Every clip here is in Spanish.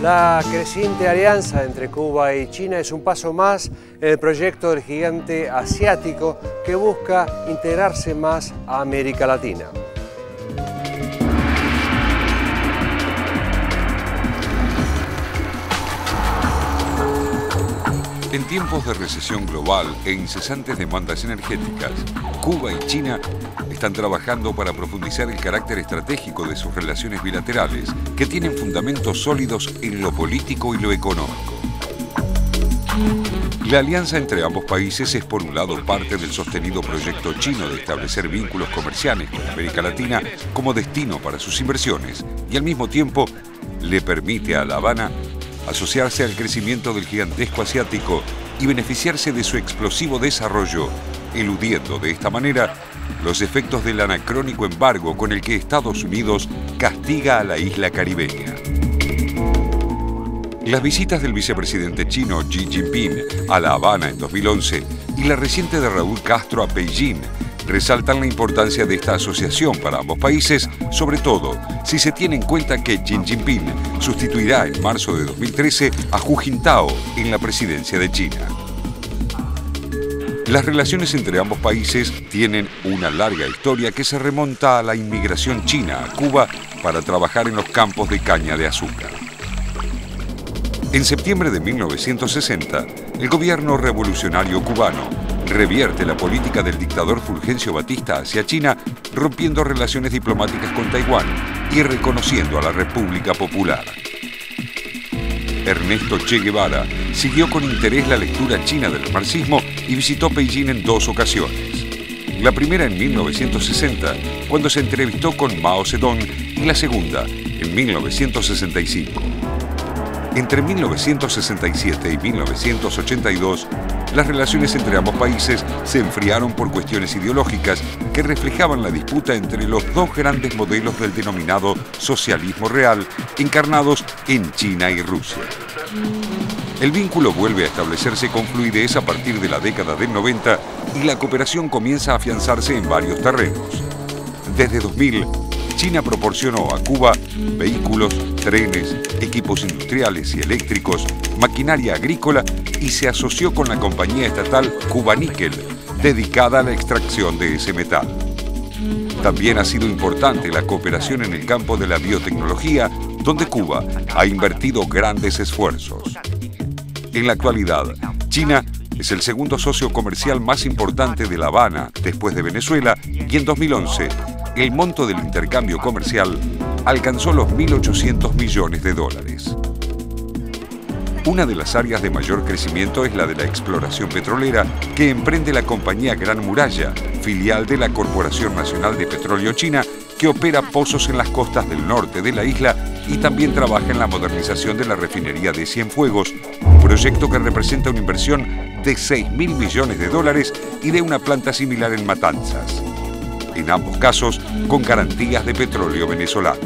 La creciente alianza entre Cuba y China es un paso más en el proyecto del gigante asiático que busca integrarse más a América Latina. En tiempos de recesión global e incesantes demandas energéticas, Cuba y China están trabajando para profundizar el carácter estratégico de sus relaciones bilaterales, que tienen fundamentos sólidos en lo político y lo económico. La alianza entre ambos países es, por un lado, parte del sostenido proyecto chino de establecer vínculos comerciales con América Latina como destino para sus inversiones, y al mismo tiempo le permite a La Habana asociarse al crecimiento del gigantesco asiático y beneficiarse de su explosivo desarrollo, eludiendo de esta manera los efectos del anacrónico embargo con el que Estados Unidos castiga a la isla caribeña. Las visitas del vicepresidente chino Xi Jinping a La Habana en 2011 y la reciente de Raúl Castro a Beijing resaltan la importancia de esta asociación para ambos países, sobre todo si se tiene en cuenta que Xi Jinping sustituirá en marzo de 2013 a Hu Jintao en la presidencia de China. Las relaciones entre ambos países tienen una larga historia que se remonta a la inmigración china a Cuba para trabajar en los campos de caña de azúcar. En septiembre de 1960, el gobierno revolucionario cubano revierte la política del dictador Fulgencio Batista hacia China, rompiendo relaciones diplomáticas con Taiwán y reconociendo a la República Popular. Ernesto Che Guevara siguió con interés la lectura china del marxismo y visitó Beijing en 2 ocasiones. La primera en 1960, cuando se entrevistó con Mao Zedong, y la segunda en 1965. Entre 1967 y 1982, las relaciones entre ambos países se enfriaron por cuestiones ideológicas que reflejaban la disputa entre los dos grandes modelos del denominado socialismo real, encarnados en China y Rusia. El vínculo vuelve a establecerse con fluidez a partir de la década del 90 y la cooperación comienza a afianzarse en varios terrenos. Desde 2000, China proporcionó a Cuba vehículos, trenes, equipos industriales y eléctricos, maquinaria agrícola y se asoció con la compañía estatal Cubaníquel, dedicada a la extracción de ese metal. También ha sido importante la cooperación en el campo de la biotecnología, donde Cuba ha invertido grandes esfuerzos. En la actualidad, China es el segundo socio comercial más importante de La Habana después de Venezuela y en 2011 el monto del intercambio comercial alcanzó los 1.800 millones de dólares. Una de las áreas de mayor crecimiento es la de la exploración petrolera que emprende la compañía Gran Muralla, filial de la Corporación Nacional de Petróleo China, que opera pozos en las costas del norte de la isla y también trabaja en la modernización de la refinería de Cienfuegos, un proyecto que representa una inversión de 6.000 millones de dólares y de una planta similar en Matanzas. En ambos casos, con garantías de petróleo venezolano.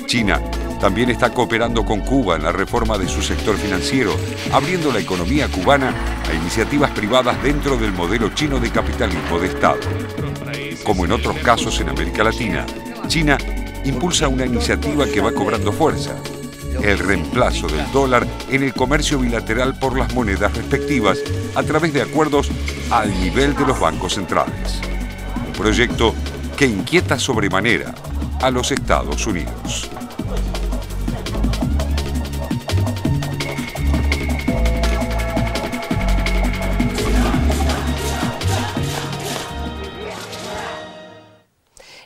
China también está cooperando con Cuba en la reforma de su sector financiero, abriendo la economía cubana a iniciativas privadas dentro del modelo chino de capitalismo de Estado. Como en otros casos en América Latina, China impulsa una iniciativa que va cobrando fuerza: el reemplazo del dólar en el comercio bilateral por las monedas respectivas a través de acuerdos al nivel de los bancos centrales. Un proyecto que inquieta sobremanera a los Estados Unidos.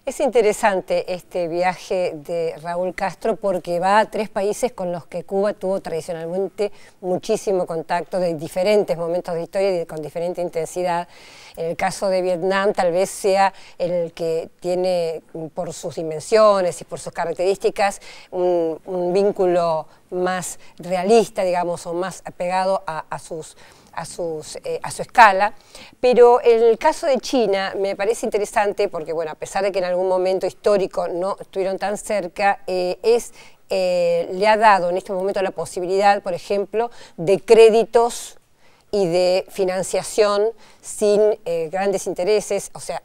Es interesante este viaje de Raúl Castro porque va a 3 países con los que Cuba tuvo tradicionalmente muchísimo contacto de diferentes momentos de historia y con diferente intensidad. En el caso de Vietnam tal vez sea el que tiene por sus dimensiones y por sus características un vínculo más realista, digamos, o más apegado a su escala, pero en el caso de China me parece interesante porque, bueno, a pesar de que en algún momento histórico no estuvieron tan cerca, le ha dado en este momento la posibilidad, por ejemplo, de créditos y de financiación sin grandes intereses, o sea,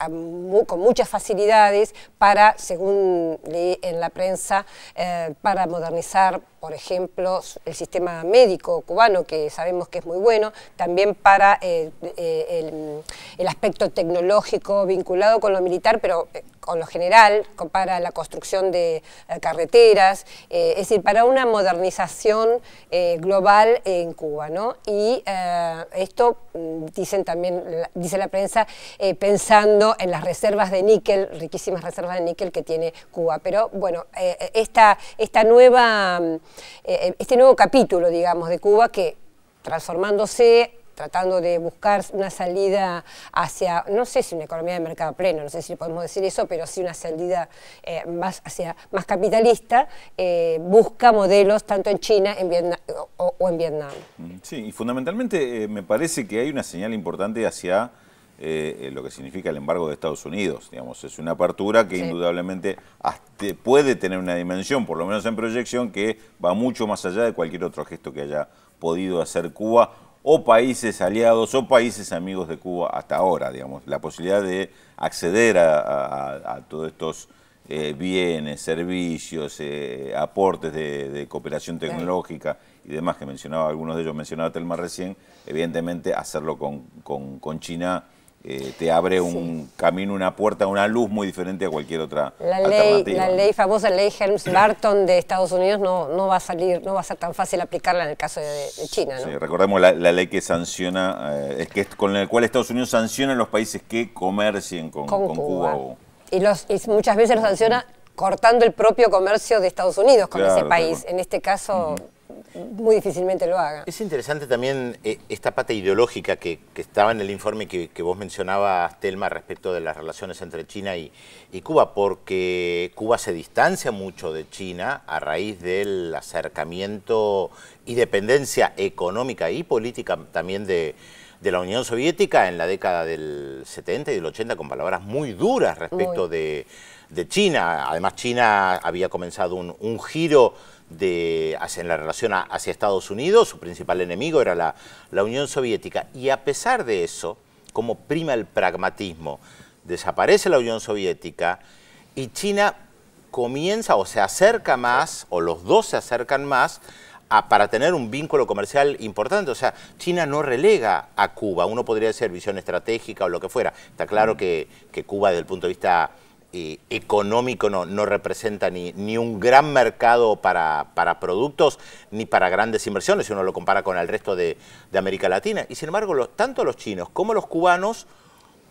con muchas facilidades para, según leí en la prensa, para modernizar por ejemplo, el sistema médico cubano, que sabemos que es muy bueno, también para el aspecto tecnológico vinculado con lo militar, pero con lo general, para la construcción de carreteras, es decir, para una modernización global en Cuba, ¿no? Y esto, dicen también, dice la prensa, pensando en las reservas de níquel, riquísimas reservas de níquel que tiene Cuba. Pero bueno, este nuevo capítulo, digamos, de Cuba, que transformándose, tratando de buscar una salida hacia, no sé si una economía de mercado pleno, no sé si podemos decir eso, pero sí una salida más capitalista, busca modelos tanto en China en Vietnam, o en Vietnam. Sí, y fundamentalmente me parece que hay una señal importante hacia lo que significa el embargo de Estados Unidos. Digamos, es una apertura que indudablemente puede tener una dimensión, por lo menos en proyección, que va mucho más allá de cualquier otro gesto que haya podido hacer Cuba o países aliados o países amigos de Cuba hasta ahora. Digamos, la posibilidad de acceder a todos estos bienes, servicios, aportes de cooperación tecnológica y demás que mencionaba, algunos de ellos mencionaba Telma recién, evidentemente hacerlo con China te abre un camino, una puerta, una luz muy diferente a cualquier otra alternativa. La famosa ley Helms-Burton de Estados Unidos no va a ser tan fácil aplicarla en el caso de China, ¿no? Sí, recordemos la ley que sanciona, con la cual Estados Unidos sanciona a los países que comercien con Cuba. Y muchas veces lo sanciona cortando el propio comercio de Estados Unidos con ese país. En este caso, muy difícilmente lo haga. Es interesante también esta pata ideológica que estaba en el informe que vos mencionabas, Telma, respecto de las relaciones entre China y Cuba, porque Cuba se distancia mucho de China a raíz del acercamiento y dependencia económica y política también de la Unión Soviética en la década del 70 y del 80, con palabras muy duras respecto de China. Además, China había comenzado un giro en la relación hacia Estados Unidos. Su principal enemigo era la Unión Soviética. Y a pesar de eso, como prima el pragmatismo, desaparece la Unión Soviética y China comienza o se acerca más, o los dos se acercan más, para tener un vínculo comercial importante. O sea, China no relega a Cuba. Uno podría decir visión estratégica o lo que fuera. Está claro que Cuba, desde el punto de vista económico, no representa ni un gran mercado para productos, ni para grandes inversiones, si uno lo compara con el resto de América Latina. Y sin embargo, tanto los chinos como los cubanos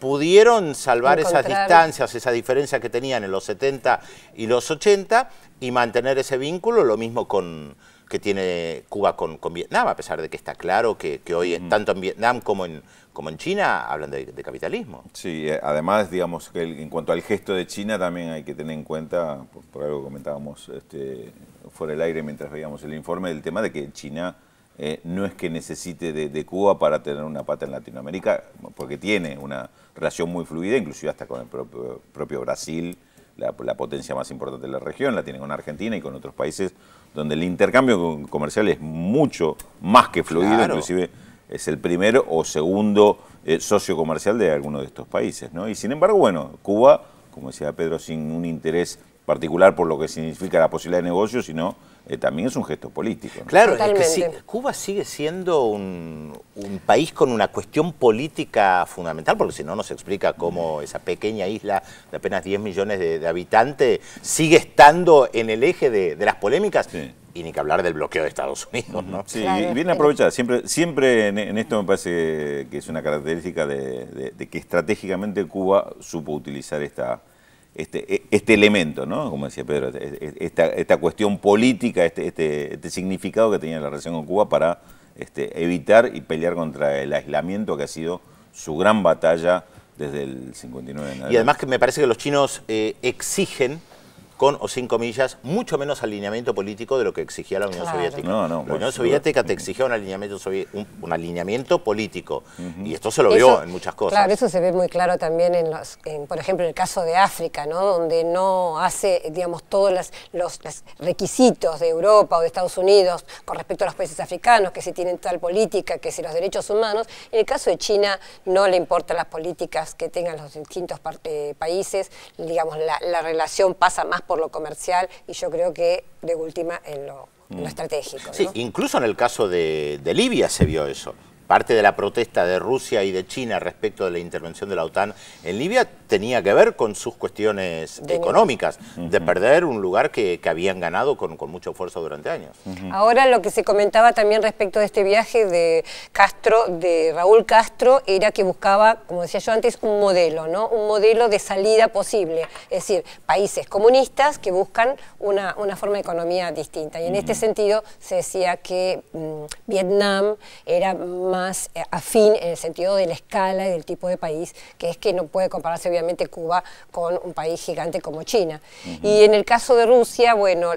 pudieron salvar esas distancias, esa diferencia que tenían en los 70 y los 80 y mantener ese vínculo, lo mismo que tiene Cuba con Vietnam, a pesar de que está claro que hoy tanto en Vietnam como en China hablan de capitalismo. Sí, además, digamos, que en cuanto al gesto de China también hay que tener en cuenta, por algo que comentábamos fuera del aire mientras veíamos el informe, del tema de que China no es que necesite de Cuba para tener una pata en Latinoamérica, porque tiene una relación muy fluida, inclusive hasta con el propio Brasil, la potencia más importante de la región, la tiene con Argentina y con otros países donde el intercambio comercial es mucho más que fluido, inclusive es el primero o segundo socio comercial de alguno de estos países, ¿no? Y sin embargo, bueno, Cuba, como decía Pedro, sin un interés particular por lo que significa la posibilidad de negocio, sino también es un gesto político, ¿no? Claro, es que Cuba sigue siendo un país con una cuestión política fundamental, porque si no, no se explica cómo esa pequeña isla de apenas 10 millones de habitantes sigue estando en el eje de las polémicas. Sí. Y ni que hablar del bloqueo de Estados Unidos, ¿no? Sí, claro, y bien aprovechada. Siempre en esto me parece que es una característica de que estratégicamente Cuba supo utilizar este elemento, ¿no? Como decía Pedro, esta cuestión política, este significado que tenía la relación con Cuba para evitar y pelear contra el aislamiento que ha sido su gran batalla desde el 59 en adelante. Y además que me parece que los chinos exigen, con o sin comillas, mucho menos alineamiento político de lo que exigía la Unión Soviética. La Unión Soviética te exigía un alineamiento político, y esto se lo vio en muchas cosas. Claro, eso se ve muy claro también por ejemplo, en el caso de África, ¿no? Donde no hace, digamos, todos los requisitos de Europa o de Estados Unidos con respecto a los países africanos, que si tienen tal política, que si los derechos humanos. En el caso de China no le importan las políticas que tengan los distintos países, digamos, la relación pasa más por lo comercial, y yo creo que de última en lo en lo estratégico. Sí, ¿no? incluso en el caso de Libia se vio eso. Parte de la protesta de Rusia y de China respecto de la intervención de la OTAN en Libia tenía que ver con sus cuestiones económicas, de perder un lugar que habían ganado con mucho esfuerzo durante años. Ahora lo que se comentaba también respecto de este viaje de Castro, de Raúl Castro, era que buscaba, como decía yo antes, un modelo, ¿no? Un modelo de salida posible, es decir, países comunistas que buscan una forma de economía distinta. Y en este sentido se decía que Vietnam era más afín en el sentido de la escala y del tipo de país, que es que no puede compararse obviamente Cuba con un país gigante como China. Y en el caso de Rusia, bueno,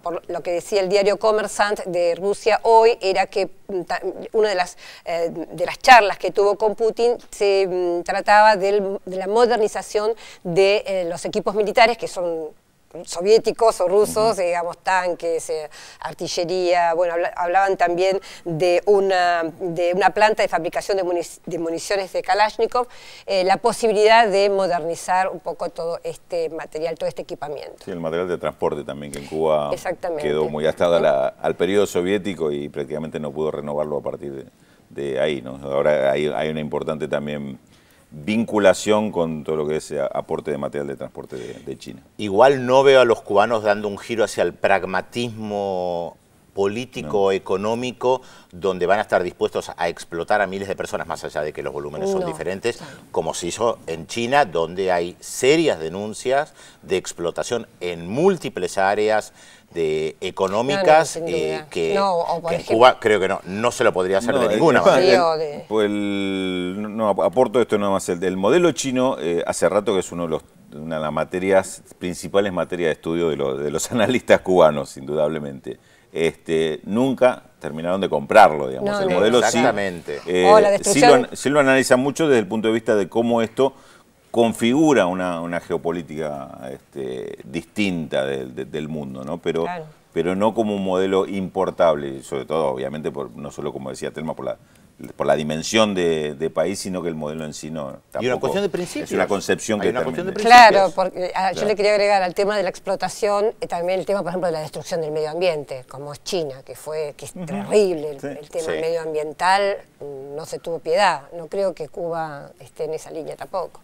por lo que decía el diario Kommersant de Rusia hoy era que una de las charlas que tuvo con Putin se trataba de la modernización de los equipos militares, que son soviéticos o rusos, digamos, tanques, artillería. Bueno, hablaban también de una planta de fabricación de municiones de Kalashnikov, la posibilidad de modernizar un poco todo este material, todo este equipamiento. Sí, el material de transporte también, que en Cuba Exactamente. quedó muy atado al periodo soviético y prácticamente no pudo renovarlo a partir de ahí, ¿no? Ahora hay una importante también vinculación con todo lo que es aporte de material de transporte de China. Igual no veo a los cubanos dando un giro hacia el pragmatismo político, económico, donde van a estar dispuestos a explotar a miles de personas, más allá de que los volúmenes son diferentes, como se hizo en China, donde hay serias denuncias de explotación en múltiples áreas económicas, que en Cuba creo que no se lo podría hacer de ninguna manera. Aporto esto nada más. El modelo chino hace rato que es una de las materias, principales materias de estudio de los analistas cubanos, indudablemente. Nunca terminaron de comprarlo, digamos. El modelo exactamente. Sí lo analizan mucho desde el punto de vista de cómo esto configura una geopolítica distinta del mundo, ¿no? Pero no como un modelo importable, sobre todo, obviamente, no solo, como decía Telma, por la dimensión de país, sino que el modelo en sí no tampoco. Y una cuestión de principios. Es una concepción que también... Claro, porque yo le quería agregar al tema de la explotación, también el tema, por ejemplo, de la destrucción del medio ambiente, como es China, que es terrible. El tema medioambiental no se tuvo piedad. No creo que Cuba esté en esa línea tampoco.